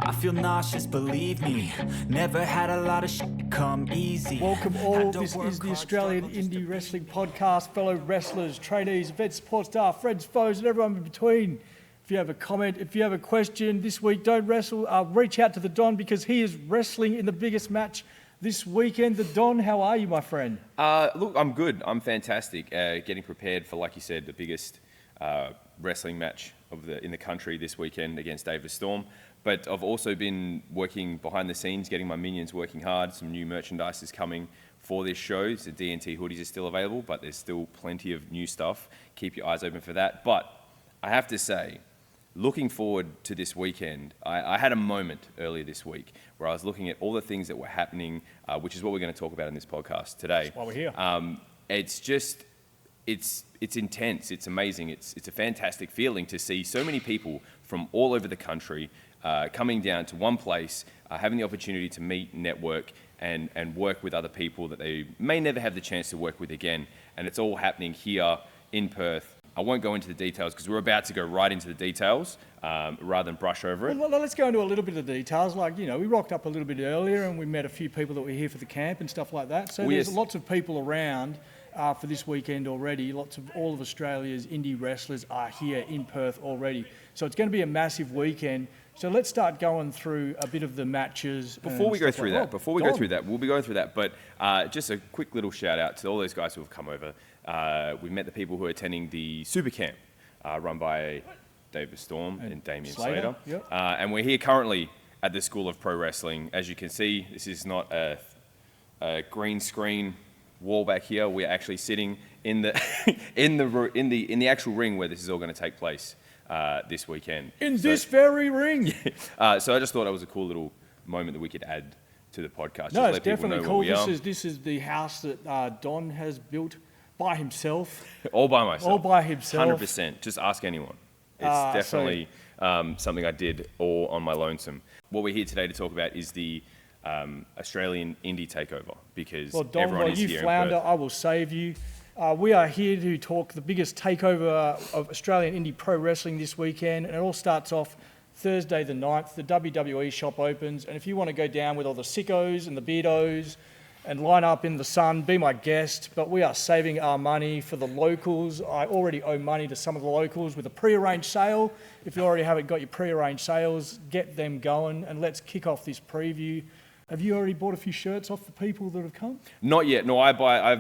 I feel nauseous, believe me. Never had a lot of shit come easy. Welcome all. This is the Australian Indie Wrestling Podcast. Fellow wrestlers, trainees, event support staff, friends, foes, and everyone in between. If you have a comment, if you have a question this week, don't wrestle. Reach out to the Don because he is wrestling in the biggest match this weekend. The Don, how are you, my friend? Look, I'm good. I'm fantastic. Getting prepared for, like you said, the biggest wrestling match in the country this weekend against David Storm. But I've also been working behind the scenes, getting my minions working hard. Some new merchandise is coming for this show. So DNT hoodies are still available, but there's still plenty of new stuff. Keep your eyes open for that. But I have to say, looking forward to this weekend, I had a moment earlier this week where I was looking at all the things that were happening, which is what we're going to talk about in this podcast today. That's why we're here. It's intense. It's amazing. It's a fantastic feeling to see so many people from all over the country coming down to one place, having the opportunity to meet, network, and work with other people that they may never have the chance to work with again. And it's all happening here in Perth. I won't go into the details because we're about to go right into the details rather than brush over it. Well, let's go into a little bit of the details. Like, you know, we rocked up a little bit earlier and we met a few people that were here for the camp and stuff like that. So there's lots of people around for this weekend already. All of Australia's indie wrestlers are here in Perth already. So it's going to be a massive weekend. So let's start going through a bit of the matches. Before we go through that, we'll be going through that. But just a quick little shout out to all those guys who have come over. We've met the people who are attending the Super Camp run by David Storm and Damien Slater. Yep. And we're here currently at the School of Pro Wrestling. As you can see, this is not a green screen wall back here. We're actually sitting in the in the actual ring where this is all going to take place this weekend. This very ring. So I just thought it was a cool little moment that we could add to the podcast. No, it's definitely cool. This is the house that Don has built by himself. All by myself. All by himself. 100%. Just ask anyone. It's definitely something I did all on my lonesome. What we're here today to talk about is the Australian Indie Takeover because everyone is here in Perth. I will save you. We are here to talk the biggest takeover of Australian Indie Pro Wrestling this weekend, and it all starts off Thursday the 9th. The WWE Shop opens, and if you want to go down with all the sickos and the beardos and line up in the sun, be my guest. But we are saving our money for the locals. I already owe money to some of the locals with a pre-arranged sale. If you already haven't got your pre-arranged sales, get them going, and let's kick off this preview. Have you already bought a few shirts off the people that have come? Not yet. No, I've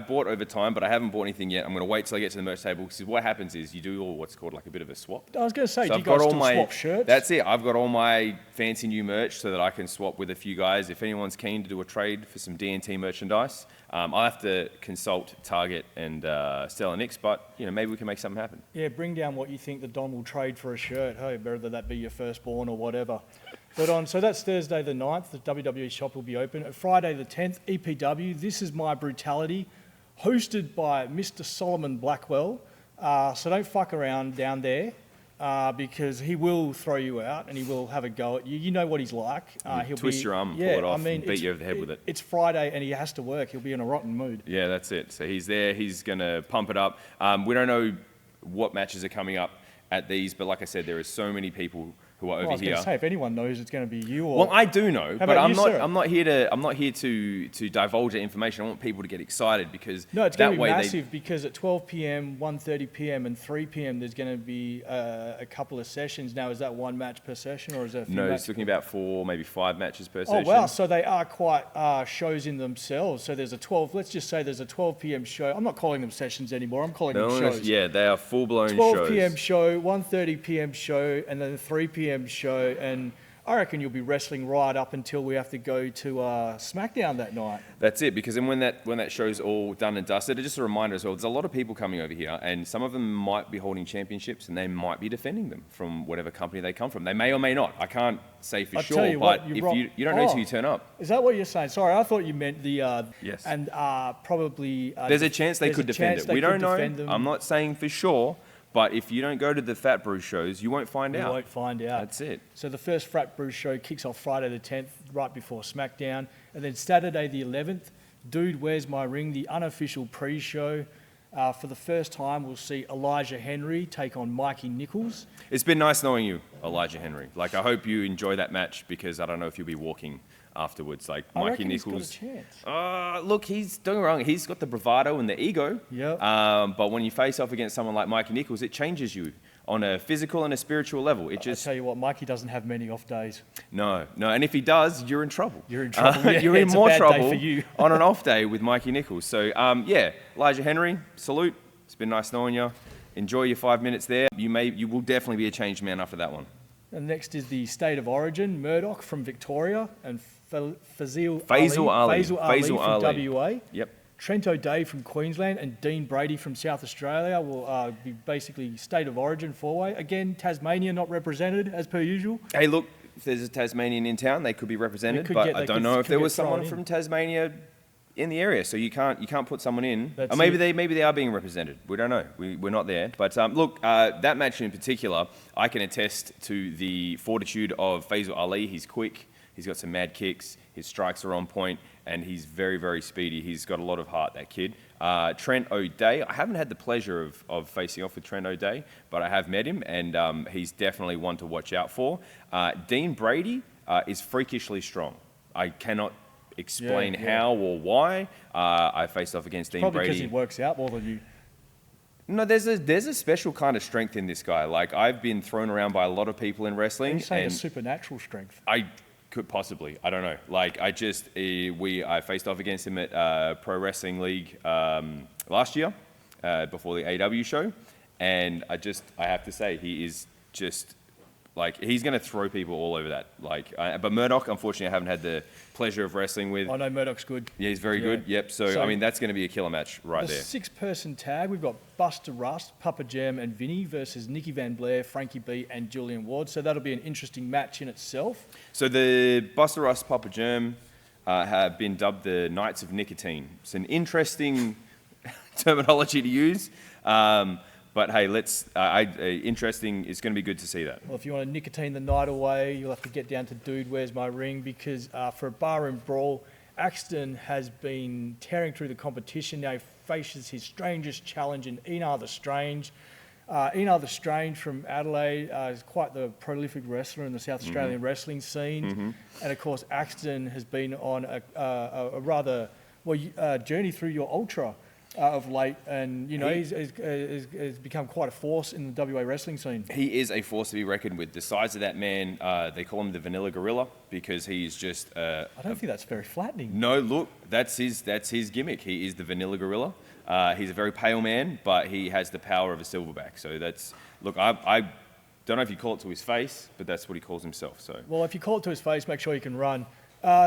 bought over time, but I haven't bought anything yet. I'm going to wait till I get to the merch table because what happens is you do what's called like a bit of a swap. I was going to say, do you guys still swap shirts? That's it. I've got all my fancy new merch so that I can swap with a few guys. If anyone's keen to do a trade for some DNT merchandise, I'll have to consult Target and Stella Nix, but you know maybe we can make something happen. Yeah, bring down what you think the Don will trade for a shirt. Hey, whether that be your firstborn or whatever. But so that's Thursday the 9th. The WWE Shop will be open. Friday the 10th, EPW. This is my Brutality, hosted by Mr. Solomon Blackwell. So don't fuck around down there because he will throw you out and he will have a go at you. You know what he's like. He'll twist your arm, pull it off, and beat you over the head with it. It's Friday and he has to work. He'll be in a rotten mood. Yeah, that's it. So he's there. He's going to pump it up. We don't know what matches are coming up at these, but like I said, there are so many people who are over here. I was going to say, if anyone knows, it's going to be you. Or... Well, I do know, but I'm not here to divulge that information. I want people to get excited because it's going to be massive. Because at 12 p.m., 1:30 p.m., and 3 p.m., there's going to be a couple of sessions. Now, is that one match per session, or is that? No, it's looking about 4, maybe 5 matches per session. Oh wow! So they are quite shows in themselves. So there's a 12. Let's just say there's a 12 p.m. show. I'm not calling them sessions anymore. I'm calling them shows. Yeah, they are full-blown shows. 12 p.m. show, 1:30 p.m. show, and then a 3 p.m. show, and I reckon you'll be wrestling right up until we have to go to SmackDown that night. That's it, because then when that show's all done and dusted, just a reminder as well, there's a lot of people coming over here, and some of them might be holding championships, and they might be defending them from whatever company they come from. They may or may not. I can't say for sure, but if you don't know until you turn up. Is that what you're saying? Sorry, I thought you meant the... yes. And probably... there's a chance they could defend it. We don't know. I'm not saying for sure. But if you don't go to the Fat Brew shows, you won't find out. You won't find out. That's it. So the first Fat Brew show kicks off Friday the 10th, right before SmackDown. And then Saturday the 11th, Dude, Where's My Ring, the unofficial pre-show. For the first time, we'll see Elijah Henry take on Mikey Nichols. It's been nice knowing you, Elijah Henry. Like, I hope you enjoy that match because I don't know if you'll be walking afterwards. Like, I Mikey reckon Nichols. He's got a chance. Look, don't get me wrong. He's got the bravado and the ego. Yep. But when you face off against someone like Mikey Nichols, it changes you on a physical and a spiritual level. It just... I tell you what, Mikey doesn't have many off days. No. And if he does, you're in trouble. You're in trouble. Yeah, you're in it's more a bad trouble day for you. on an off day with Mikey Nichols. So, Elijah Henry, salute. It's been nice knowing you. Enjoy your 5 minutes there. You will definitely be a changed man after that one. And next is the State of Origin, Murdoch from Victoria and Faisal Ali from WA. Yep. Trent O'Day from Queensland and Dean Brady from South Australia will be basically State of Origin four-way. Again, Tasmania not represented as per usual. Hey, look, if there's a Tasmanian in town, they could be represented, but I don't know if there was someone from Tasmania in the area, so you can't put someone in. Or maybe they are being represented. We don't know. We're not there. But look, that match in particular, I can attest to the fortitude of Faisal Ali. He's quick. He's got some mad kicks. His strikes are on point, and he's very, very speedy. He's got a lot of heart, that kid. Trent O'Day, I haven't had the pleasure of facing off with Trent O'Day, but I have met him, and he's definitely one to watch out for. Dean Brady is freakishly strong. I cannot explain how or why. I faced off against Dean Brady. Probably because he works out more than you. No, there's a special kind of strength in this guy. Like, I've been thrown around by a lot of people in wrestling. You're saying a supernatural strength. I could possibly. I don't know. Like, I faced off against him at Pro Wrestling League last year before the AW show, and I have to say he is just like, he's going to throw people all over that. Like, but Murdoch, unfortunately, I haven't had the pleasure of wrestling with. I know Murdoch's good. Yeah, he's very good. Yep. So I mean, that's going to be a killer match right there. The 6-person tag, we've got Buster Rust, Papa Jam and Vinny versus Nicky Van Blair, Frankie B and Julian Ward. So that'll be an interesting match in itself. So the Buster Rust, Papa Jam have been dubbed the Knights of Nicotine. It's an interesting terminology to use. But hey, interesting. It's going to be good to see that. Well, if you want to nicotine the night away, you'll have to get down to Dude Where's My Ring, because for a barroom brawl, Axton has been tearing through the competition. Now he faces his strangest challenge in Enar the Strange. Enar the Strange from Adelaide is quite the prolific wrestler in the South Australian wrestling scene. And of course, Axton has been on a rather journey through your ultra of late, and he's become quite a force in the WA wrestling scene. He is a force to be reckoned with. The size of that man, they call him the Vanilla Gorilla because he's just. I don't think that's very flattening. No, look, that's his gimmick. He is the Vanilla Gorilla. He's a very pale man, but he has the power of a silverback. So I don't know if you call it to his face, but that's what he calls himself. So. Well, if you call it to his face, make sure you can run.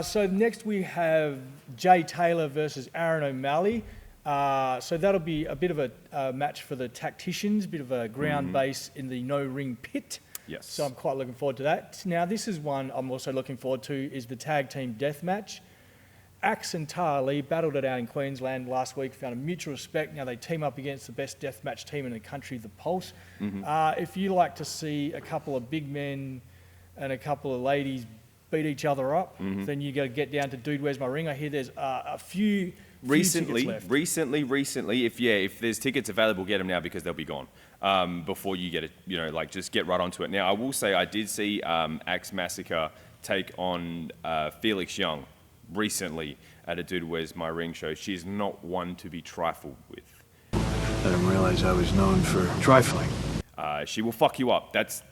So next we have Jay Taylor versus Aaron O'Malley. So that'll be a bit of a match for the tacticians, a bit of a ground base in the no-ring pit. Yes. So I'm quite looking forward to that. Now, this is one I'm also looking forward to, is the tag team death match. Axe and Tara Lee battled it out in Queensland last week, found a mutual respect. Now they team up against the best deathmatch team in the country, the Pulse. If you like to see a couple of big men and a couple of ladies beat each other up, then you got to get down to Dude Where's My Ring. I hear there's a few recently, if there's tickets available, get them now because they'll be gone before you get it. Just get right onto it. Now, I will say I did see Axe Massacre take on Felix Young recently at a Dude Where's My Ring show. She's not one to be trifled with. I didn't realize I was known for trifling. She will fuck you up. That's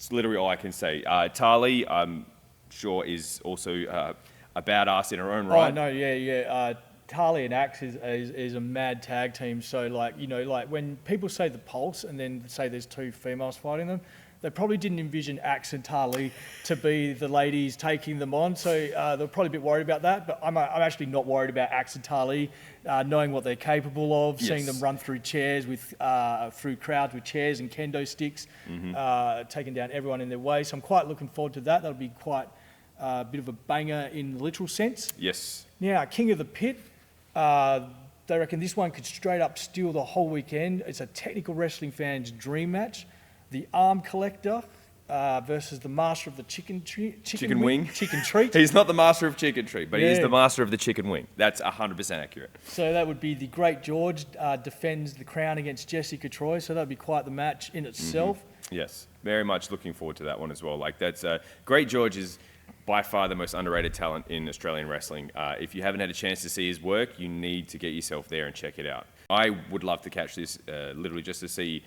literally all I can say. Tali, I'm sure, is also a badass in her own right. Oh, no, yeah. Tali and Axe is a mad tag team. So, when people say the Pulse and then say there's two females fighting them, they probably didn't envision Axe and Tali to be the ladies taking them on. So they're probably a bit worried about that. But I'm actually not worried about Axe and Tali, knowing what they're capable of, seeing them run through chairs through crowds with chairs and kendo sticks, taking down everyone in their way. So I'm quite looking forward to that. That'll be quite a bit of a banger in the literal sense. Yes. Now, King of the Pit. They reckon this one could straight up steal the whole weekend. It's a technical wrestling fan's dream match. The Arm Collector versus the master of the chicken wing. Chicken treat. He's not the master of chicken treat, but he is the master of the chicken wing. That's 100% accurate. So that would be the Great George defends the crown against Jessica Troy. So that would be quite the match in itself. Yes, very much looking forward to that one as well. Like that's Great George is by far the most underrated talent in Australian wrestling. If you haven't had a chance to see his work, you need to get yourself there and check it out. I would love to catch this literally just to see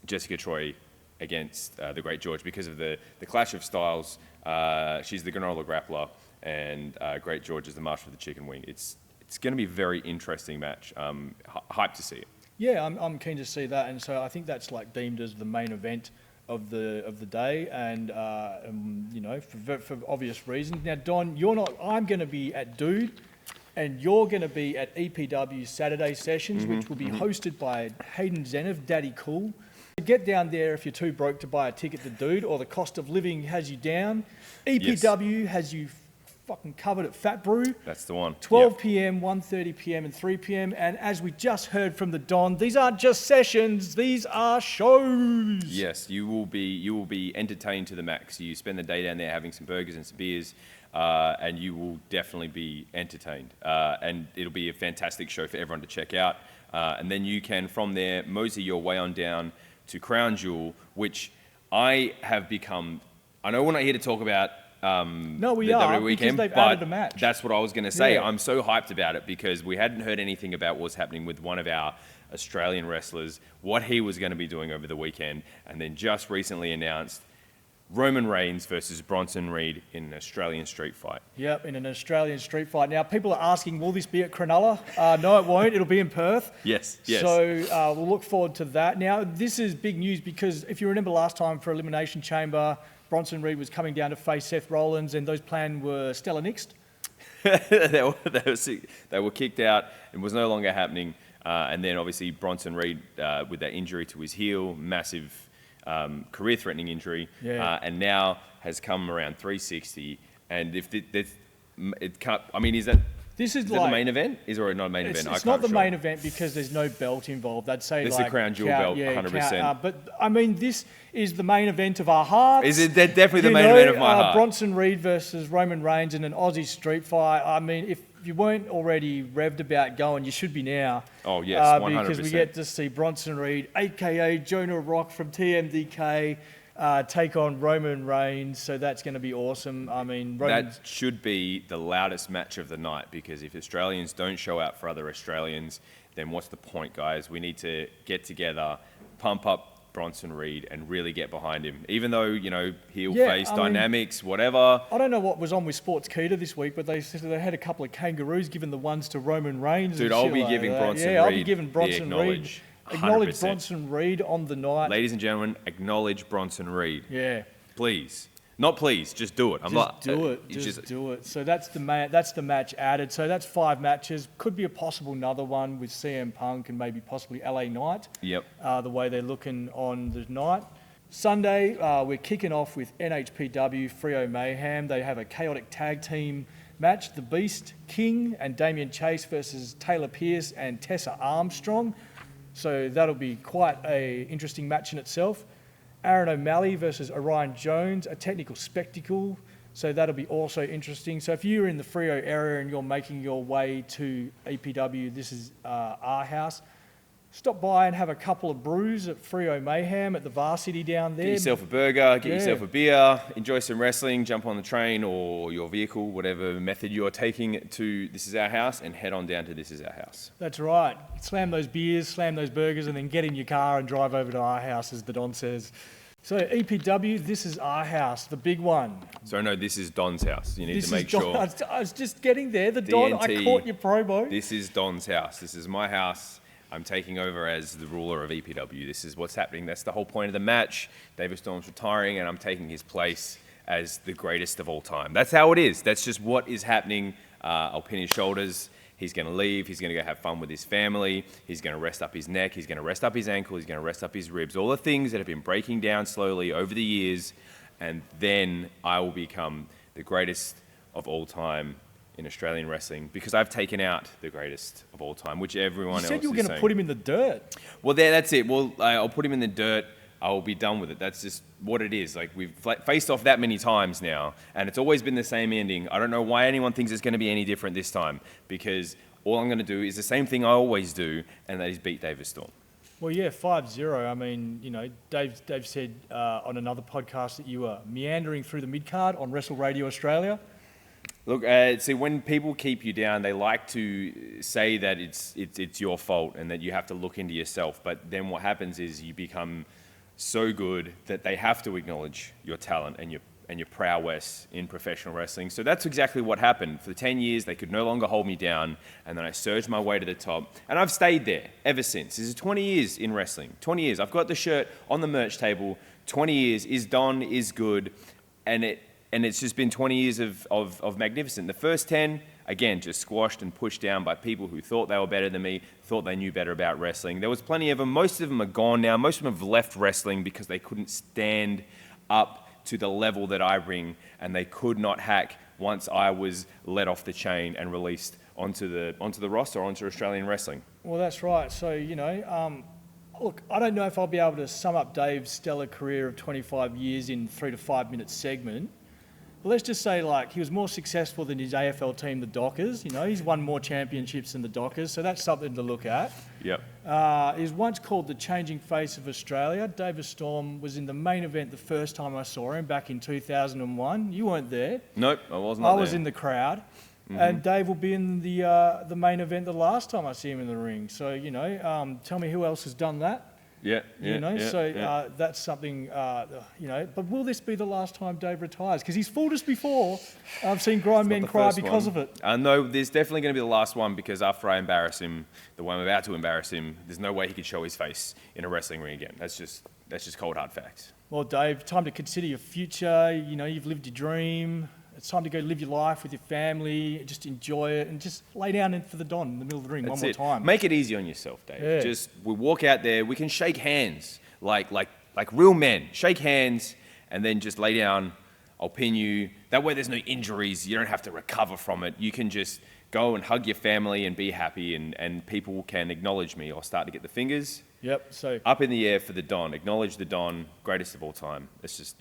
Jessica Troy against the Great George because of the clash of styles. She's the granola grappler, and Great George is the master of the chicken wing. It's going to be a very interesting match. Hyped to see it. Yeah, I'm keen to see that, and so I think that's like deemed as the main event of the day, and you know, for obvious reasons. Now, Don, you're not. I'm going to be at Dude, and you're going to be at EPW Saturday sessions, which will be hosted by Hayden Zenov, Daddy Cool. Get down there if you're too broke to buy a ticket to Dude, or the cost of living has you down. EPW has you fucking covered at Fat Brew. That's the one. 12 p.m, 1:30 p.m, and 3 p.m. And as we just heard from the Don, these aren't just sessions; these are shows. Yes, you will be entertained to the max. You spend the day down there having some burgers and some beers, and you will definitely be entertained. And it'll be a fantastic show for everyone to check out. And then you can, from there, mosey your way on down to Crown Jewel, which I have become. I know we're not here to talk about no, we the are, WWE weekend, because they've but added a match. That's what I was going to say. Yeah. I'm so hyped about it because we hadn't heard anything about what's happening with one of our Australian wrestlers, what he was going to be doing over the weekend, and then just recently announced Roman Reigns versus Bronson Reed in an Australian street fight. Yep, in an Australian street fight. Now, people are asking, will this be at Cronulla? No, it won't. It'll be in Perth. Yes. So we'll look forward to that. Now, this is big news because if you remember last time for Elimination Chamber, Bronson Reed was coming down to face Seth Rollins, and those plans were stellar nixed. they were kicked out and was no longer happening. And then obviously Bronson Reed with that injury to his heel, massive career-threatening injury, and now has come around 360. And if it can't, I mean, is that the main event? Is it not a main event? It's not the main event because there's no belt involved. I'd say this is the Crown Jewel belt, 100%. But I mean, this is the main event of our hearts. Is it definitely the main event of my heart? Bronson Reed versus Roman Reigns in an Aussie street fight. I mean, if you weren't already revved about going, you should be now. Oh yes, 100%. Because we get to see Bronson Reed, aka Jonah Rock from TMDK, take on Roman Reigns, so that's going to be awesome. I mean, that should be the loudest match of the night, because if Australians don't show out for other Australians, then what's the point, guys? We need to get together, pump up Bronson Reed, and really get behind him. Even though, you know, face dynamics, whatever. I don't know what was on with Sportskeeda this week, but they said they had a couple of kangaroos giving the ones to Roman Reigns. Dude, I'll be giving Bronson Reed. I'll be giving Bronson Reed. 100%. Acknowledge Bronson Reed on the night. Ladies and gentlemen, acknowledge Bronson Reed. Yeah. Please. Not please, just do it. Just do it. So that's the match added. So that's 5 matches. Could be a possible another one with CM Punk and maybe possibly LA Knight. Yep. The way they're looking on the night. Sunday, we're kicking off with NHPW Freo Mayhem. They have a chaotic tag team match. The Beast, King, and Damian Chase versus Taylor Pierce and Tessa Armstrong. So that'll be quite an interesting match in itself. Aaron O'Malley versus Orion Jones, a technical spectacle. So that'll be also interesting. So if you're in the Freo area and you're making your way to EPW, this is our house. Stop by and have a couple of brews at Freo Mayhem at the Varsity down there. Get yourself a burger, get yourself a beer, enjoy some wrestling, jump on the train or your vehicle, whatever method you're taking to This Is Our House, and head on down to This Is Our House. That's right. Slam those beers, slam those burgers, and then get in your car and drive over to our house, as the Don says. So EPW, this is our house, the big one. So no, this is Don's house. You need to make sure. I was just getting there. The Don, I caught your promo. This is Don's house. This is my house. I'm taking over as the ruler of EPW. This is what's happening. That's the whole point of the match. David Storm's retiring, and I'm taking his place as the greatest of all time. That's how it is. That's just what is happening. I'll pin his shoulders. He's going to leave. He's going to go have fun with his family. He's going to rest up his neck. He's going to rest up his ankle. He's going to rest up his ribs. All the things that have been breaking down slowly over the years. And then I will become the greatest of all time in Australian wrestling, because I've taken out the greatest of all time, which everyone else is saying. You said you were going to put him in the dirt. Well, that's it. Well, I'll put him in the dirt I will be done with it. That's just what it is. Like, we've faced off that many times now, and it's always been the same ending. I don't know why anyone thinks it's going to be any different this time, because all I'm going to do is the same thing I always do, and that is beat David Storm. Well, yeah, 5-0. I mean, Dave said on another podcast that you were meandering through the mid-card on Wrestle Radio Australia. Look, see, when people keep you down, they like to say that it's your fault and that you have to look into yourself. But then what happens is you become so good that they have to acknowledge your talent and your prowess in professional wrestling. So that's exactly what happened. For 10 years, they could no longer hold me down, and then I surged my way to the top. And I've stayed there ever since. This is 20 years in wrestling. 20 years. I've got the shirt on the merch table. 20 years is done, is good, and it's just been 20 years of magnificent. The first 10, again, just squashed and pushed down by people who thought they were better than me, thought they knew better about wrestling. There was plenty of them. Most of them are gone now. Most of them have left wrestling because they couldn't stand up to the level that I bring, and they could not hack once I was let off the chain and released onto the roster, onto Australian wrestling. Well, that's right. So, look, I don't know if I'll be able to sum up Dave's stellar career of 25 years in 3 to 5 minute segment. But let's just say, he was more successful than his AFL team, the Dockers. He's won more championships than the Dockers, so that's something to look at. Yep. He's once called the changing face of Australia. David Storm was in the main event the first time I saw him back in 2001. You weren't there. Nope, I wasn't. I was in the crowd. Mm-hmm. And Dave will be in the main event the last time I see him in the ring. So, tell me who else has done that. That's something, but will this be the last time Dave retires? Because he's fooled us before. I've seen grown men cry because of it. No, there's definitely going to be the last one, because after I embarrass him, the way I'm about to embarrass him, there's no way he could show his face in a wrestling ring again. That's just cold, hard facts. Well, Dave, time to consider your future. You've lived your dream. It's time to go live your life with your family, just enjoy it, and just lay down for the Don in the middle of the ring one more time. Make it easy on yourself, Dave. Yeah. We walk out there, we can shake hands like real men. Shake hands, and then just lay down. I'll pin you. That way there's no injuries. You don't have to recover from it. You can just go and hug your family and be happy, and people can acknowledge me or start to get the fingers. Yep. So up in the air for the Don. Acknowledge the Don, greatest of all time. That's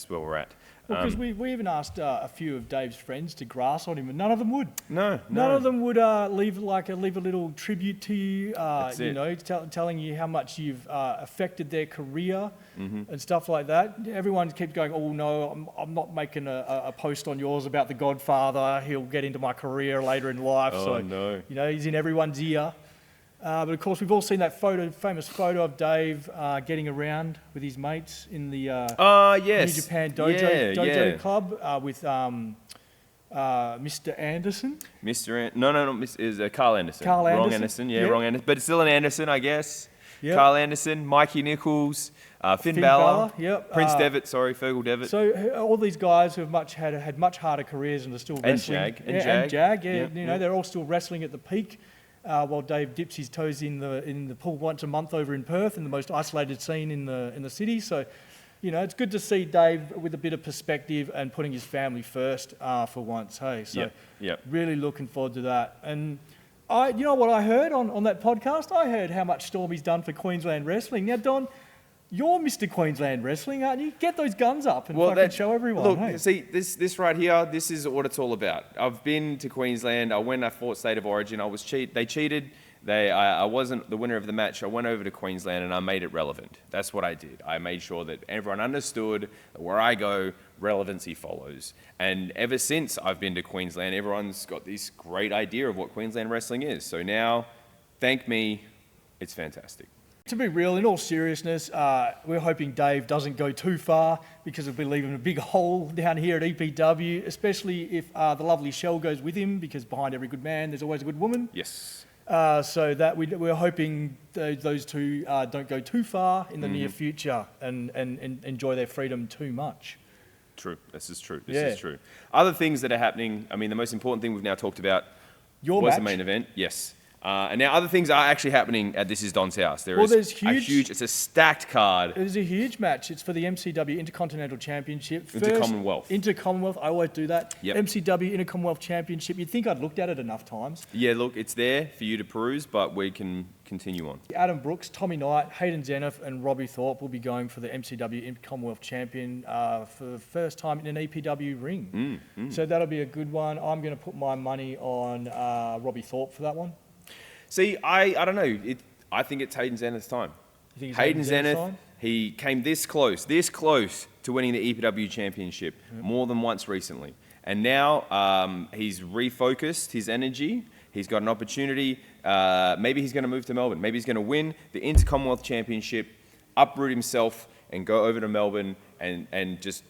where we're at. Well, because we even asked a few of Dave's friends to grass on him, and none of them would. No. None of them would leave a little tribute to you. Telling you how much you've affected their career and stuff like that. Everyone keeps going, "Oh no, I'm not making a post on yours about the Godfather. He'll get into my career later in life." Oh, so no. He's in everyone's ear. But of course, we've all seen that famous photo of Dave getting around with his mates in the yes. New Japan Dojo Club with Mr. Anderson. Is Carl Anderson. Carl Anderson. Wrong Anderson, wrong Anderson. But it's still an Anderson, I guess. Yep. Carl Anderson, Mikey Nichols, Finn Balor, yep. Prince Devitt, Fergal Devitt. So all these guys who have had much harder careers and are still wrestling. And Jag. They're all still wrestling at the peak. While Dave dips his toes in the pool once a month over in Perth, in the most isolated scene in the city. So, it's good to see Dave with a bit of perspective and putting his family first for once. Hey, so really looking forward to that. And you know what I heard on that podcast? I heard how much Stormy's done for Queensland wrestling. Now, Don, you're Mr. Queensland Wrestling, aren't you? Get those guns up and fucking show everyone. Look, see, this right here, this is what it's all about. I've been to Queensland. I fought State of Origin. They cheated. I wasn't the winner of the match. I went over to Queensland and I made it relevant. That's what I did. I made sure that everyone understood that where I go, relevancy follows. And ever since I've been to Queensland, everyone's got this great idea of what Queensland wrestling is. So now, thank me, it's fantastic. To be real, in all seriousness, we're hoping Dave doesn't go too far, because it'll be leaving a big hole down here at EPW, especially if the lovely Shell goes with him, because behind every good man, there's always a good woman. Yes. So that we're hoping those two don't go too far in the near future and enjoy their freedom too much. True. This is true. This is true. Other things that are happening, the most important thing we've now talked about was the main event. Yes. And now other things are actually happening at This Is Don's house. There's it's a stacked card. It is a huge match. It's for the MCW Intercontinental Championship. Intercommonwealth. Intercommonwealth, I always do that. Yep. MCW Intercommonwealth Championship. You'd think I'd looked at it enough times. Yeah, look, it's there for you to peruse, but we can continue on. Adam Brooks, Tommy Knight, Hayden Zenith, and Robbie Thorpe will be going for the MCW Commonwealth Champion for the first time in an EPW ring. So that'll be a good one. I'm going to put my money on Robbie Thorpe for that one. See, I don't know. I think it's Hayden Zenith's time. You think it's Hayden Zenith, time? he came this close to winning the EPW Championship more than once recently. And now he's refocused his energy. He's got an opportunity. Maybe he's going to move to Melbourne. Maybe he's going to win the Inter-Commonwealth Championship, uproot himself, and go over to Melbourne and just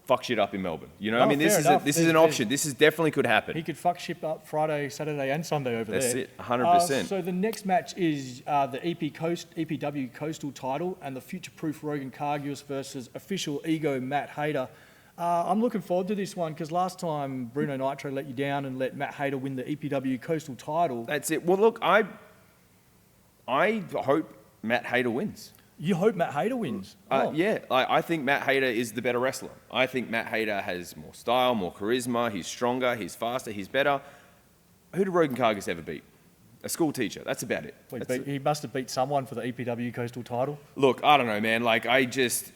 fuck shit up in Melbourne. You know, I mean, this is an option. This is definitely could happen. He could fuck shit up Friday, Saturday, and Sunday over That's there. That's it, 100%. So the next match is the EPW Coastal title and the future-proof Rogan Carus versus official ego Matt Hayter. I'm looking forward to this one because last time Bruno Nitro let you down and let Matt Hayter win the EPW Coastal title. That's it. Well, look, I hope Matt Hayter wins. You hope Matt Hayter wins? Yeah, I think Matt Hayter is the better wrestler. I think Matt Hayter has more style, more charisma. He's stronger, he's faster, he's better. Who did Rogan Cargus ever beat? A school teacher. That's about it. He must have beat someone for the EPW Coastal title. Look, I don't know, man. Like,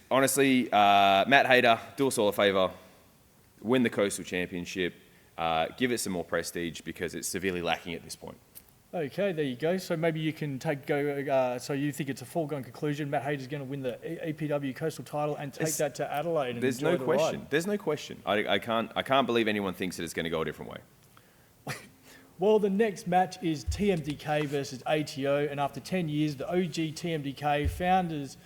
honestly, Matt Hayter, do us all a favour. Win the Coastal Championship. Give it some more prestige because it's severely lacking at this point. Okay, there you go. So maybe you can so you think it's a foregone conclusion. Matt Hayter's going to win the EPW Coastal title and take that to Adelaide and There's enjoy no the question. ride. There's no question. I can't believe anyone thinks that it's going to go a different way. Well, the next match is TMDK versus ATO, and after 10 years, the OG TMDK founders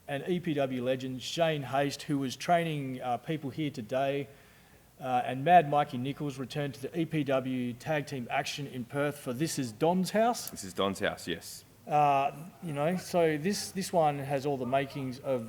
and EPW legend Shane Haste, who was training people here today, and Mad Mikey Nichols returned to the EPW tag team action in Perth for This Is Don's House. This is Don's house, yes. So this one has all the makings of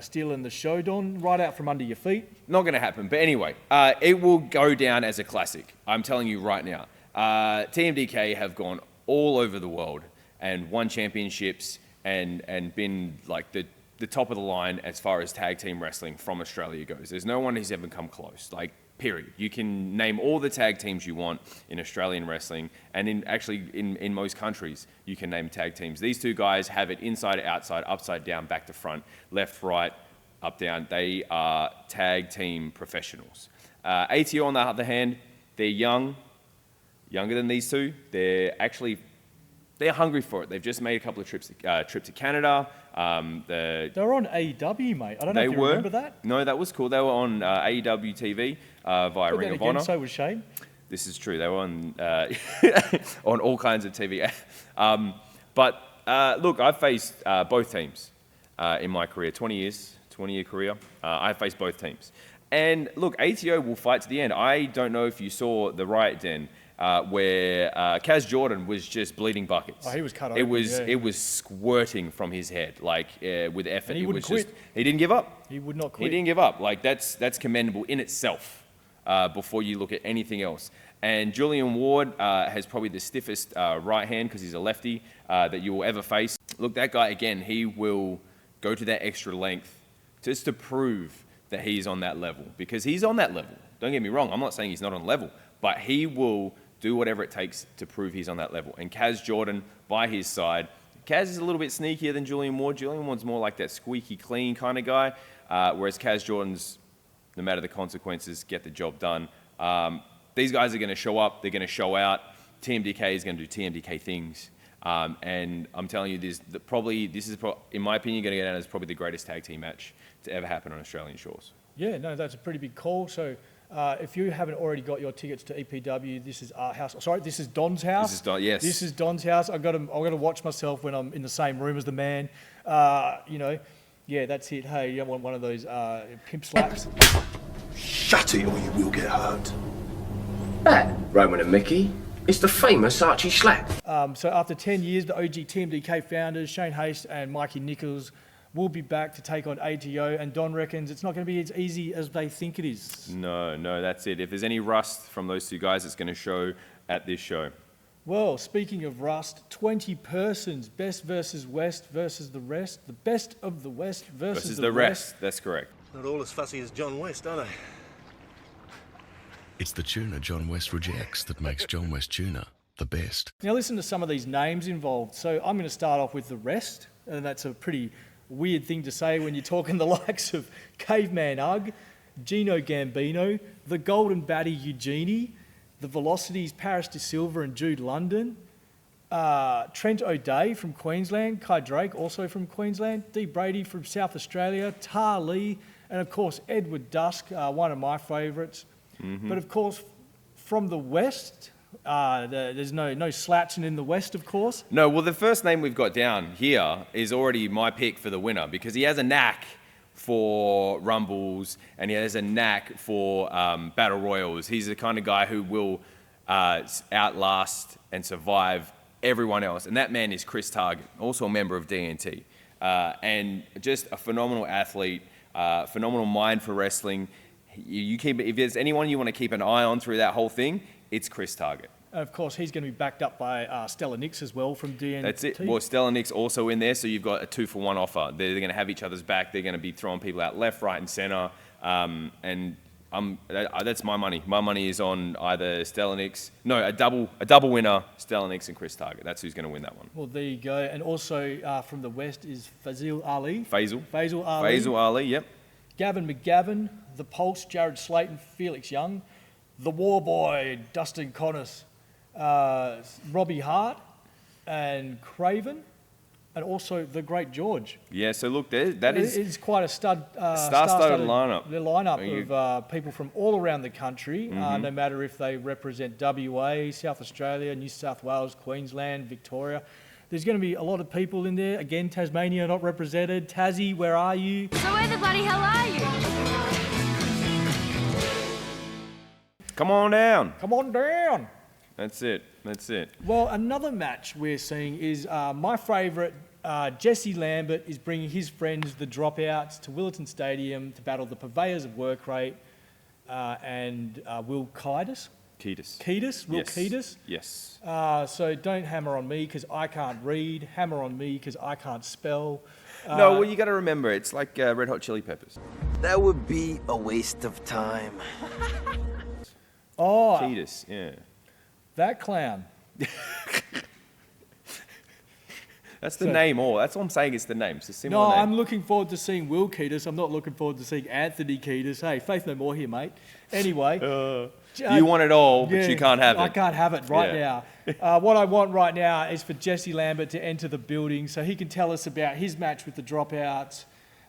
stealing the show, Don, right out from under your feet. Not going to happen. But anyway, it will go down as a classic. I'm telling you right now. TMDK have gone all over the world and won championships and been like the top of the line as far as tag team wrestling from Australia goes. There's no one who's ever come close, like, period. You can name all the tag teams you want in Australian wrestling, and in most countries, you can name tag teams. These two guys have it inside, outside, upside down, back to front, left, right, up, down. They are tag team professionals. ATO, on the other hand, they're younger than these two. They're hungry for it. They've just made a couple of trips to Canada. They were on AEW, mate. I don't know if you remember that. No, that was cool. They were on AEW TV via Ring of Honor. So was Shane. This is true. They were on on all kinds of TV. Look, I've faced both teams in my career. 20-year career. I've faced both teams. And look, ATO will fight to the end. I don't know if you saw the Riot Den, where Kaz Jordan was just bleeding buckets. Oh, he was cut open. It was squirting from his head, like with effort. And he wouldn't quit. He didn't give up. He would not quit. He didn't give up. Like that's commendable in itself. Before you look at anything else. And Julian Ward has probably the stiffest right hand because he's a lefty that you will ever face. Look, that guy again. He will go to that extra length just to prove that he's on that level, because he's on that level. Don't get me wrong, I'm not saying he's not on level, but he will do whatever it takes to prove he's on that level. And Kaz Jordan by his side. Kaz is a little bit sneakier than Julian Ward. Julian Ward's more like that squeaky clean kind of guy, whereas Kaz Jordan's, no matter the consequences, get the job done. These guys are going to show up, they're going to show out. TMDK is going to do TMDK things. And I'm telling you, this is, in my opinion, going to get out as probably the greatest tag team match to ever happen on Australian shores. Yeah, no, that's a pretty big call. So if you haven't already got your tickets to EPW, this is our house. Sorry, this is Don's house. This is Don, yes. This is Don's house. I've got to watch myself when I'm in the same room as the man. Yeah, that's it. Hey, you don't want one of those pimp slaps. Shut it or you will get hurt. That, Roman and Mickey, it's the famous Archie slap. So after 10 years, the OG TMDK founders, Shane Haste and Mikey Nichols, will be back to take on ATO, and Don reckons it's not going to be as easy as they think it is. No, that's it. If there's any rust from those two guys, it's going to show at this show. Well, speaking of rust, 20 persons, best versus West versus the rest, the best of the West versus the rest. That's correct. Not all as fussy as John West, are they? It's the tuna John West rejects that makes John West tuna. the best. Now listen to some of these names involved. So I'm going to start off with the rest, and that's a pretty weird thing to say when you're talking the likes of Caveman Ugg, Gino Gambino, the Golden Batty Eugenie, the Velocities Paris De Silva and Jude London, Trent O'Day from Queensland, Kai Drake also from Queensland, Dee Brady from South Australia, Tar Lee, and of course Edward Dusk, one of my favourites. But of course from the West, there's no slouching in the West, of course. No, well, the first name we've got down here is already my pick for the winner because he has a knack for rumbles and he has a knack for battle royals. He's the kind of guy who will outlast and survive everyone else, and that man is Chris Targ, also a member of DNT, and just a phenomenal athlete, phenomenal mind for wrestling. If there's anyone you want to keep an eye on through that whole thing, it's Chris Target. Of course, he's going to be backed up by Stella Nix as well from DNT. That's it. Well, Stella Nix also in there, so you've got a 2-for-1 offer. They're going to have each other's back. They're going to be throwing people out left, right, and centre. And that's my money. My money is on either Stella Nix. No, a double winner, Stella Nix and Chris Target. That's who's going to win that one. Well, there you go. And also from the West is Faisal Ali. Faisal Ali, yep. Gavin McGavin, The Pulse, Jared Slayton, Felix Young, The War Boy, Dustin Connors, Robbie Hart, and Craven, and also The Great George. Yeah, so look, that is... It's quite a star-studded lineup. The lineup of people from all around the country, no matter if they represent WA, South Australia, New South Wales, Queensland, Victoria. There's going to be a lot of people in there. Again, Tasmania not represented. Tassie, where are you? So where the bloody hell are you? Come on down. Come on down. That's it. Well, another match we're seeing is my favourite, Jesse Lambert is bringing his friends, the Dropouts, to Willetton Stadium to battle the Purveyors of Workrate and Will Keatis. Will Keatis. Yes. So don't hammer on me because I can't read. Hammer on me because I can't spell. No, well, you got to remember, it's like Red Hot Chili Peppers. That would be a waste of time. Oh. Keatis, yeah. That clown. That's the name, or that's all I'm saying is the name. It's a similar No, name. I'm looking forward to seeing Will Keatis. I'm not looking forward to seeing Anthony Keatis. Hey, faith no more here, mate. Anyway. You want it all, but you can't have it. I can't have it right now. What I want right now is for Jesse Lambert to enter the building so he can tell us about his match with the Dropouts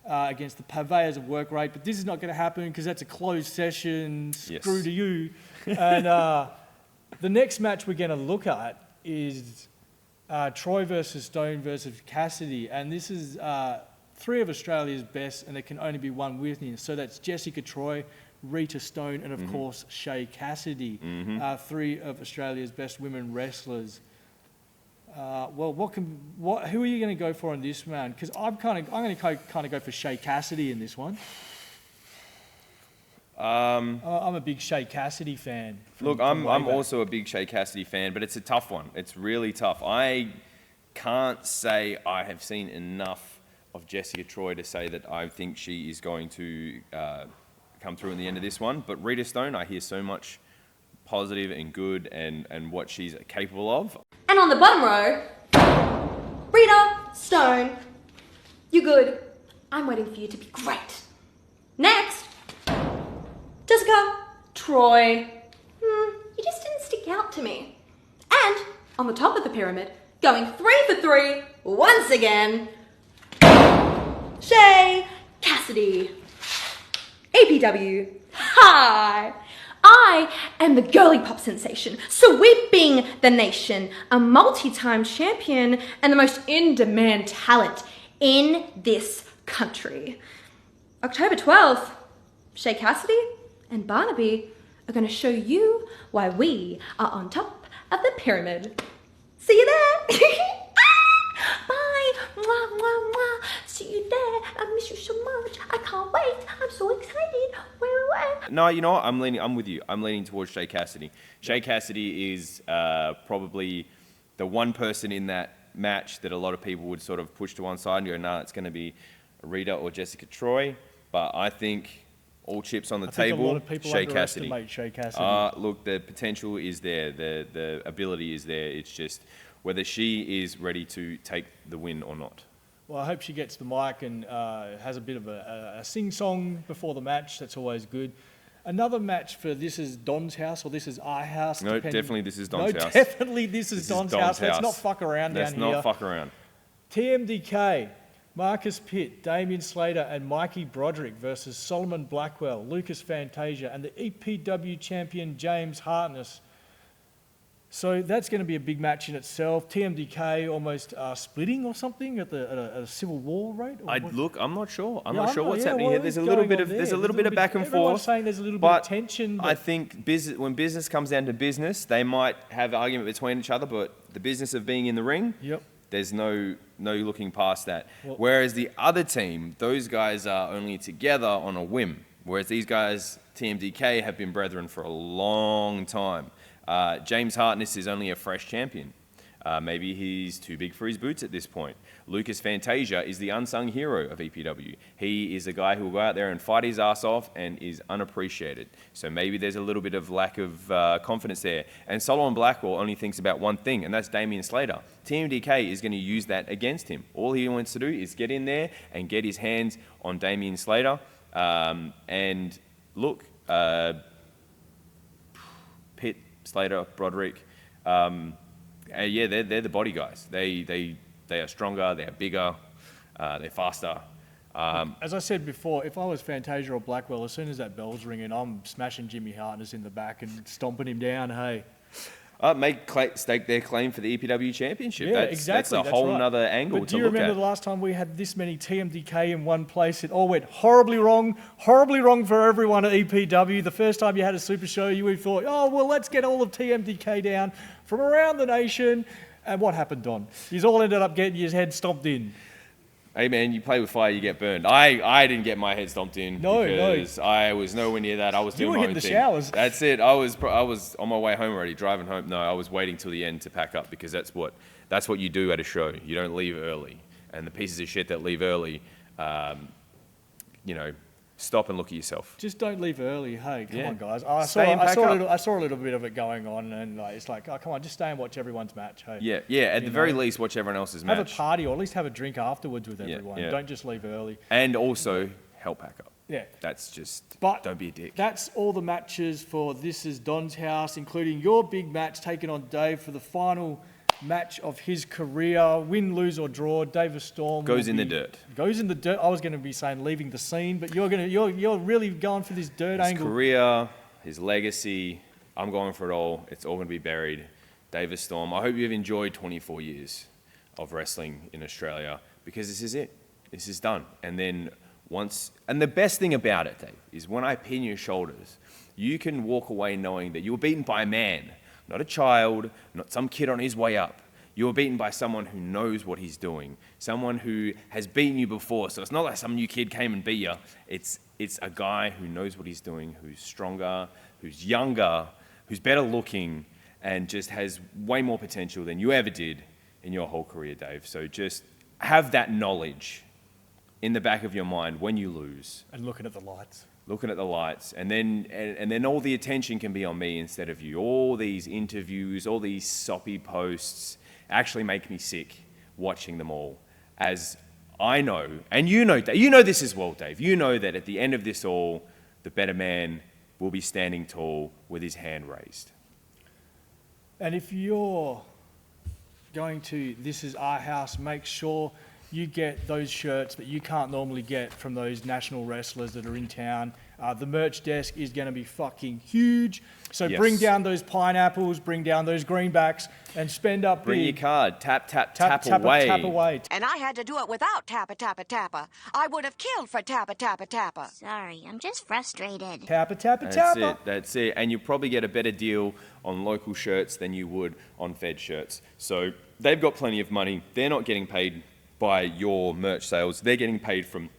against the Purveyors of Workrate. But this is not going to happen because that's a closed session. Screw to you. And the next match we're going to look at is Troy versus Stone versus Cassidy. And this is three of Australia's best, and there can only be one winner. So that's Jessica Troy, Rita Stone, and of course Shay Cassidy, three of Australia's best women wrestlers. Well, who are you going to go for in this round? Because I'm going to go for Shay Cassidy in this one. I'm a big Shay Cassidy fan. Look, I'm also a big Shay Cassidy fan, but it's a tough one. It's really tough. I can't say I have seen enough of Jessica Troy to say that I think she is going to come through in the end of this one. But Rita Stone, I hear so much positive and good and what she's capable of. And on the bottom row, Rita Stone, you good. I'm waiting for you to be great. Next, Jessica Troy. You just didn't stick out to me. And on the top of the pyramid, going 3 for 3 once again, Shay Cassidy. EPW. Hi. I am the girly pop sensation, sweeping the nation, a multi-time champion, and the most in-demand talent in this country. October 12th, Shay Cassidy and Barnaby are going to show you why we are on top of the pyramid. See you there. Bye. Mwah, mwah, mwah. See you there. I miss you so much. I can't wait. I'm so excited. Where? No, you know what? I'm with you. I'm leaning towards Shay Cassidy. Shay Cassidy is probably the one person in that match that a lot of people would sort of push to one side and go, nah, it's going to be Rita or Jessica Troy. But I think all chips on the I think table. a lot of people Shea Cassidy. underestimate Shea Cassidy. Look, the potential is there. The ability is there. It's just whether she is ready to take the win or not. Well, I hope she gets the mic and has a bit of a sing-song before the match. That's always good. Another match for This Is Don's House or This Is Our House. No, definitely This Is Don's House. No, definitely This Is Don's House. Let's not fuck around down here. Let's not fuck around. TMDK, Marcus Pitt, Damien Slater and Mikey Broderick versus Solomon Blackwell, Lucas Fantasia and the EPW champion James Hartness. So that's going to be a big match in itself. TMDK almost splitting or something at a civil war rate. I'm not sure. I'm not sure what's happening here. There's a little bit of back and Everyone's forth. saying there's a little bit of tension. But I think when business comes down to business, they might have an argument between each other. But the business of being in the ring, yep. There's no looking past that. Whereas the other team, those guys are only together on a whim. Whereas these guys, TMDK, have been brethren for a long time. James Hartness is only a fresh champion. Maybe he's too big for his boots at this point. Lucas Fantasia is the unsung hero of EPW. He is a guy who will go out there and fight his ass off and is unappreciated. So maybe there's a little bit of lack of confidence there. And Solomon Blackwell only thinks about one thing, and that's Damien Slater. TMDK is going to use that against him. All he wants to do is get in there and get his hands on Damien Slater. And look, Pitt, Slater, Broderick, yeah, they're the body guys. They are stronger, they're bigger, they're faster. As I said before, if I was Fantasia or Blackwell, as soon as that bell's ringing, I'm smashing Jimmy Hartness in the back and stomping him down, hey. Stake their claim for the EPW Championship. Yeah, That's a whole nother angle to look at. Do you remember the last time we had this many TMDK in one place? It all went horribly wrong for everyone at EPW. The first time you had a super show, you would thought, oh, well, let's get all of TMDK down from around the nation. And what happened, Don? You all ended up getting your head stomped in. Hey man, you play with fire, you get burned. I didn't get my head stomped in because I was nowhere near that. I was doing my own thing. You were hitting the showers. That's it. I was on my way home already, driving home. No, I was waiting till the end to pack up because that's what you do at a show. You don't leave early, and the pieces of shit that leave early, stop and look at yourself. Just don't leave early. Hey, come on, guys. I saw a little bit of it going on, and it's like, oh, come on, just stay and watch everyone's match. Hey. Yeah. At the very least, watch everyone else's match. Have a party, or at least have a drink afterwards with everyone. Yeah. Don't just leave early. And also, help pack up. Yeah. That's just, don't be a dick. That's all the matches for This Is Don's House, including your big match taking on Dave for the final match of his career. Win, lose or draw, Dave Storm goes in the dirt. Goes in the dirt. I was going to be saying leaving the scene, but you're really going for this dirt angle. His career, his legacy, I'm going for it all. It's all going to be buried. Dave Storm, I hope you've enjoyed 24 years of wrestling in Australia because this is it. This is done. And then and the best thing about it, Dave, is when I pin your shoulders, you can walk away knowing that you were beaten by a man, not a child, not some kid on his way up. You were beaten by someone who knows what he's doing, someone who has beaten you before. So it's not like some new kid came and beat you. It's a guy who knows what he's doing, who's stronger, who's younger, who's better looking, and just has way more potential than you ever did in your whole career, Dave. So just have that knowledge in the back of your mind when you lose. And looking at the lights. Looking at the lights, and then all the attention can be on me instead of you. All these interviews, all these soppy posts actually make me sick watching them all. As I know, and you know this as well, Dave. You know that at the end of this all, the better man will be standing tall with his hand raised. And if you're going to This Is Our House, make sure you get those shirts that you can't normally get from those national wrestlers that are in town. The merch desk is going to be fucking huge. So Yes. Bring down those pineapples, bring down those greenbacks, and spend up Bring your big. card. Tap away. away. Tap away. And I had to do it without Tappa Tappa Tappa. I would have killed for Tappa Tappa Tappa. Sorry, I'm just frustrated. That's it. And you'll probably get a better deal on local shirts than you would on Fed shirts. So they've got plenty of money. They're not getting paid by your merch sales. They're getting paid from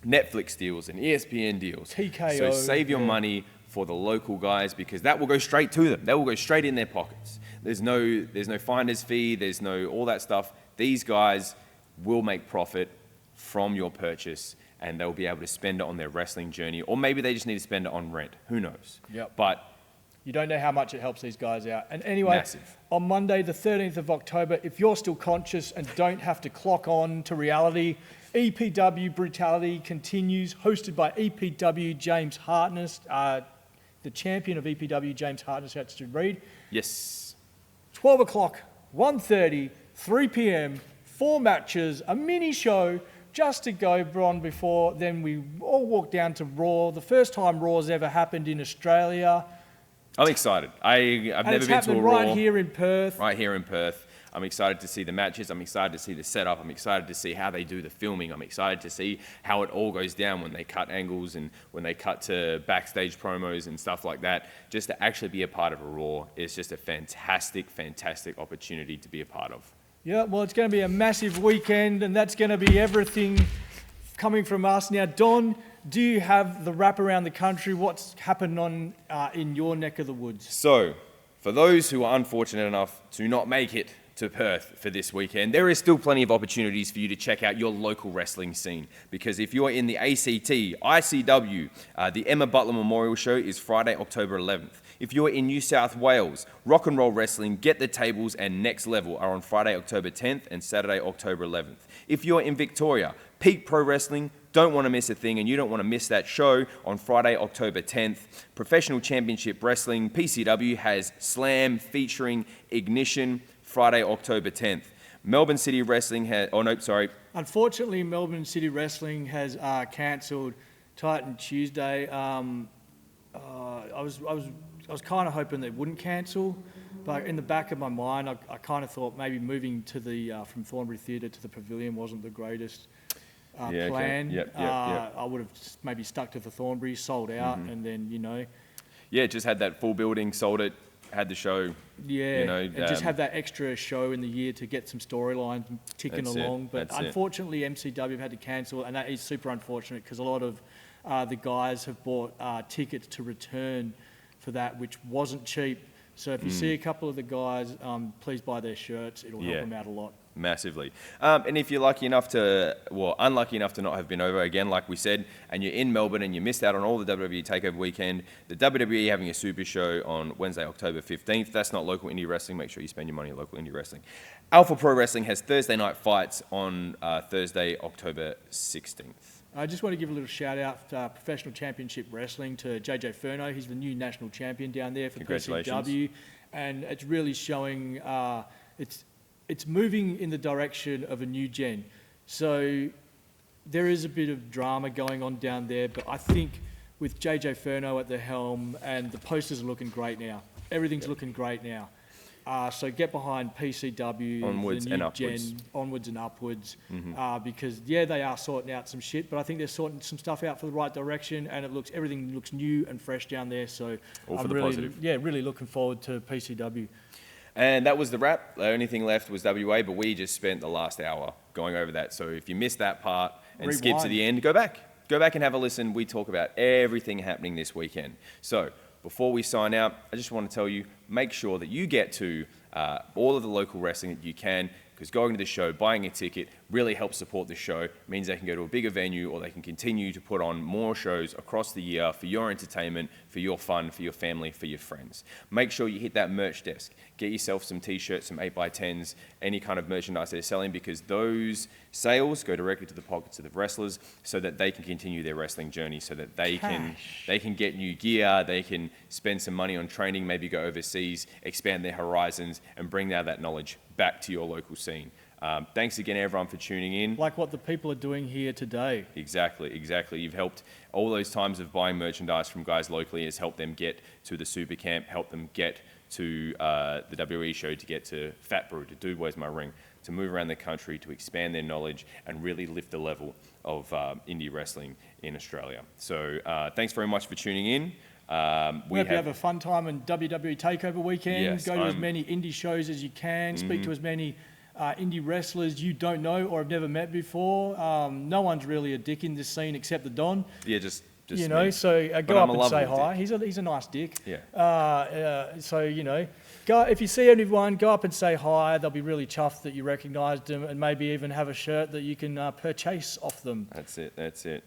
Netflix deals and ESPN deals. TKO. So save your money for the local guys because that will go straight to them. That will go straight in their pockets. There's no finder's fee. There's no all that stuff. These guys will make profit from your purchase, and they'll be able to spend it on their wrestling journey, or maybe they just need to spend it on rent. Who knows? Yep. But you don't know how much it helps these guys out. And anyway, massive. On Monday, the 13th of October, if you're still conscious and don't have to clock on to reality, EPW Brutality continues, hosted by EPW James Hartness, the champion of EPW, James Hartness, Bronson Reed. Yes. 12 o'clock, 1:30, 3 p.m, 4 matches, a mini show just to go on before then we all walk down to RAW, the first time RAW's ever happened in Australia. I'm excited. I've never been to a It's happening RAW. right here in Perth. Right here in Perth. I'm excited to see the matches. I'm excited to see the setup. I'm excited to see how they do the filming. I'm excited to see how it all goes down when they cut angles and when they cut to backstage promos and stuff like that. Just to actually be a part of a RAW is just a fantastic, fantastic opportunity to be a part of. Yeah, well, it's going to be a massive weekend, and that's going to be everything coming from us. Now, Don, do you have the wrap around the country? What's happened on in your neck of the woods? So, for those who are unfortunate enough to not make it to Perth for this weekend, there is still plenty of opportunities for you to check out your local wrestling scene. Because if you're in the ACT, ICW, the Emma Butler Memorial Show is Friday, October 11th. If you're in New South Wales, Rock and Roll Wrestling, Get the Tables and Next Level are on Friday, October 10th and Saturday, October 11th. If you're in Victoria, Peak Pro Wrestling, don't want to miss a thing and you don't want to miss that show on Friday, October 10th. Professional Championship Wrestling, PCW, has Slam featuring Ignition, Friday, October 10th. Melbourne City Wrestling has... Oh, no, sorry. Unfortunately, Melbourne City Wrestling has cancelled Titan Tuesday. I was kind of hoping they wouldn't cancel, but in the back of my mind, I kind of thought maybe moving to the from Thornbury Theatre to the Pavilion wasn't the greatest plan. Okay. Yep. I would have maybe stuck to the Thornbury, sold out, and then, you know... Yeah, just had that full building, sold it, had the show. Yeah, you know, and just have that extra show in the year to get some storylines ticking along. But unfortunately, MCW have had to cancel, and that is super unfortunate because a lot of the guys have bought tickets to return for that, which wasn't cheap. So if you see a couple of the guys, please buy their shirts. It'll help them out a lot. Massively. And if you're lucky enough to, well, unlucky enough to not have been over again, like we said, and you're in Melbourne and you missed out on all the WWE TakeOver weekend, the WWE having a super show on Wednesday, October 15th. That's not local indie wrestling. Make sure you spend your money on local indie wrestling. Alpha Pro Wrestling has Thursday night fights on Thursday, October 16th. I just want to give a little shout out to Professional Championship Wrestling to JJ Furno. He's the new national champion down there for PCW, and it's really showing it's moving in the direction of a new gen. So there is a bit of drama going on down there, but I think with JJ Furno at the helm, and the posters are looking great now. Everything's looking great now. So get behind PCW, onwards the new and upwards. gen, onwards and upwards, because they are sorting out some shit, but I think they're sorting some stuff out for the right direction, and everything looks new and fresh down there. So all for I'm the really, positive. really looking forward to PCW. And that was the wrap. The only thing left was WA, but we just spent the last hour going over that. So if you missed that part and skip to the end, go back. Go back and have a listen. We talk about everything happening this weekend. So before we sign out, I just want to tell you, make sure that you get to all of the local wrestling that you can, because going to the show, buying a ticket, really helps support the show. It means they can go to a bigger venue, or they can continue to put on more shows across the year for your entertainment, for your fun, for your family, for your friends. Make sure you hit that merch desk. Get yourself some t-shirts, some 8x10s, any kind of merchandise they're selling, because those sales go directly to the pockets of the wrestlers so that they can continue their wrestling journey, so that they can get new gear, they can spend some money on training, maybe go overseas, expand their horizons, and bring now that knowledge back to your local scene. Thanks again, everyone, for tuning in. Like what the people are doing here today. Exactly. You've helped all those times of buying merchandise from guys locally has helped them get to the Super Camp, helped them get to the WWE show, to get to Fat Brew, to do Where's My Ring, to move around the country, to expand their knowledge and really lift the level of indie wrestling in Australia. So thanks very much for tuning in. We hope you have a fun time in WWE TakeOver weekend. Yes, go to as many indie shows as you can. Speak to as many indie wrestlers you don't know or have never met before. No one's really a dick in this scene except the Don. Yeah, just you know. me. So go up and say hi. He's a nice dick. Yeah. So you know, go if you see anyone, go up and say hi. They'll be really chuffed that you recognised them, and maybe even have a shirt that you can purchase off them. That's it.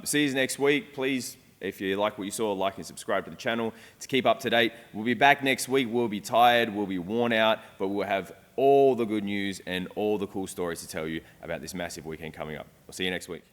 See you next week. Please, if you like what you saw, like and subscribe to the channel to keep up to date. We'll be back next week. We'll be tired, we'll be worn out, but we'll have all the good news and all the cool stories to tell you about this massive weekend coming up. We'll see you next week.